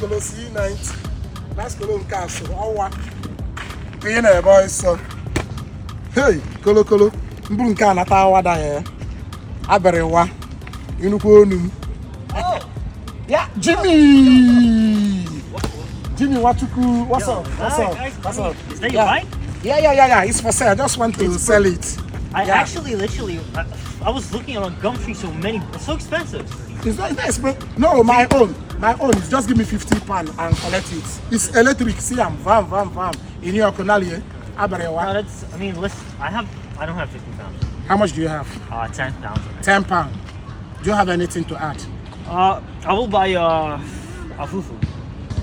Bicycle C90. Bicycle on castle. Oh, being a boy, so. Hey, Colo. Mbunka na tawa da here. Aberewa. Inuko oh. Yeah, Jimmy, Watuku, what's up? What's up? Is that your bike? Yeah. It's for sale. I just want to sell it. I I was looking on Gumtree, so many. It's so expensive. It's not expensive. No, my own. Just give me £50 and collect it. It's electric. See, I'm vam. In your Konali, Aberewa. No, that's. I mean, listen. I don't have £50. How much do you have? £10. £10. Do you have anything to add? I will buy a fufu.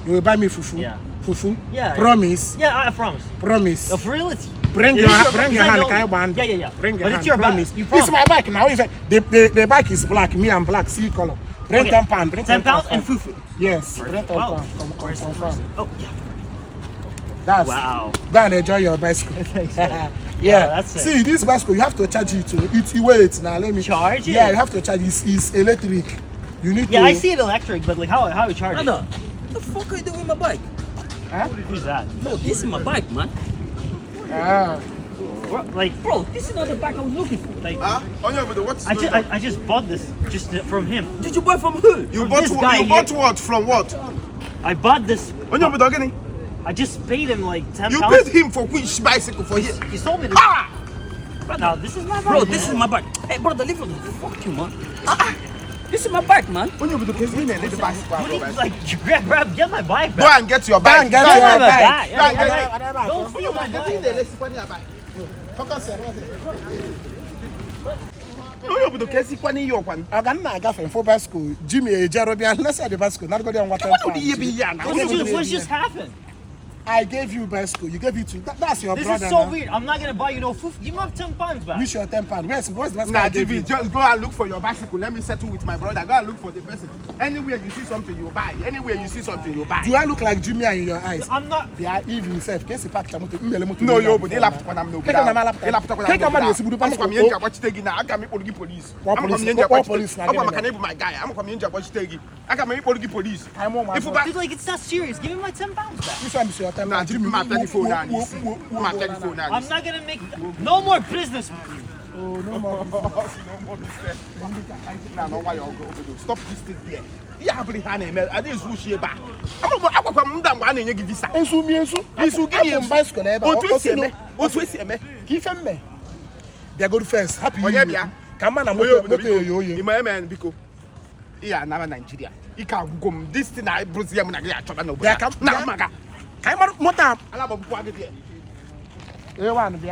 You will buy me fufu? Yeah. Fufu? Yeah. Promise? Yeah, I promise. Promise. For real, Bring your hand, can I Yeah. Bring your hand. It's your promise. Bike. It's my bike now. The bike is black, me I'm black, see color. Bring £10. Bring £10 and fufu. Yes. Bring £10. Confirm. Oh yeah. That's wow. Go and enjoy your bicycle. Yeah, that's it. See, this bicycle you have to charge it to it weight now. Let me charge it. Yeah, you have to charge it. It's electric. You need to. Yeah, I see it electric, but like how you charge it? What the fuck are you doing with my bike? Huh? Who's that? No, this is my bike, man. Bro, this is not the bike I was looking for. Like, Onye Obodo, what's I just bought this just from him. Did you buy from who? You bought what? From what? I bought this. Onye Obodo, getting? I just paid him like £10. You paid him for which bicycle for him? He sold me this. No, this is my bike. Bro, this is my bike. Hey, brother, leave it. Fuck you, man. This is my bike, man. Onye Obodo, can you the bicycle? Like, get my bike back. Go and get your bike. Get your bike. Don't steal my bike. Onye Obodo, can you kwani your one? I got na gafe for bicycle. Jimmy Jerobian, let's say the bicycle. Not go there and water. What just happened? I gave you bicycle. You gave it to. That's your brother. This is so weird. I'm not gonna buy you no food. Give me £10 back. Use your £10. Where's the bicycle? Nah, Jimmy, just go and look for your bicycle. Let me settle with my brother. Go and look for the person. Anywhere you see something, you buy. Anywhere you see something, you buy. Do I look like Jimmy in your eyes? I'm not. They are evil himself. Case pack No, yo, but they laptop when I'm no. Take a laptop. Take a man. You see, I'm coming in. Watch taking now. I can make police. I'm coming in. Police. I'm coming my guy. I'm coming in. Watch taking. I can make police. If like it's not serious, give me my £10 back. This one is your time. Nah, Jimmy, my telephone now. My telephone now. I'm not gonna make no more business with you. Oh, no more. Nah, no, why you go over there? Stop this thing there. You have to hand him. I didn't switch here back. I'm going to go and give visa. Ensu give me bicycle. Otu Give him me. They go first. Happy New Year. Come on, I'm going to man because yeah, now Nigeria. You can't go. This thing I brought you. I'm not going to come. Come on, what time? I love you. You want to be?